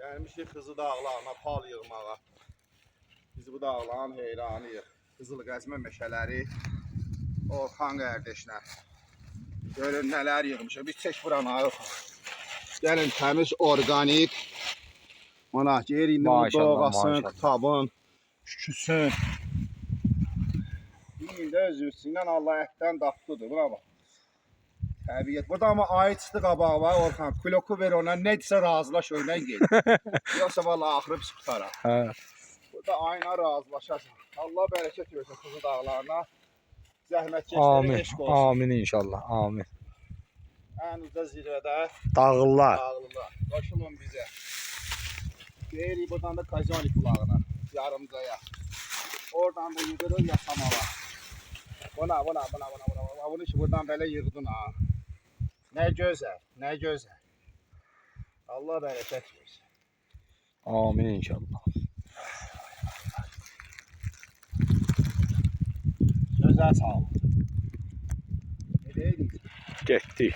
Gəlmişik Xızı dağlarına pal yığmağa. Biz bu dağların heyranıyıq. Qızıl Qəzmə meşələri, Orxan qardaşlar. Görün nələr yığmışıq. Biz çək buranı yox. Gəlin təmiz organik. Ona yerində doğasın, kitabın, şüküsün. İyində özürsündən Allah ətdən daptıdır. Buna bax. Təbiət. Burada ama ayıçlı qabağı var Orxan. Kloku ver ona, nədirsə razılaş öndən gel. Yoxsa vallahi axırı pis qutara. Burada ayına razılaşasan. Allah bərəkət versin Xızı dağlarına. Zəhmətkeşlərə eşq olsun. Amin inşallah. Amin. En uca zirvədə Dağlılar. dağlılar. Qoşulun bizə. Deyirik buradan da Kazani bulağına. Yarımcaya. Oradan da yığırır yaşamağa. Buna. Bunu ki buradan belə yığdın ha. Ne gözəl, ne gözəl. Allah bərəkət versin. Amin inşallah. Gözəl sağ olun. Gedəydik. Getdik.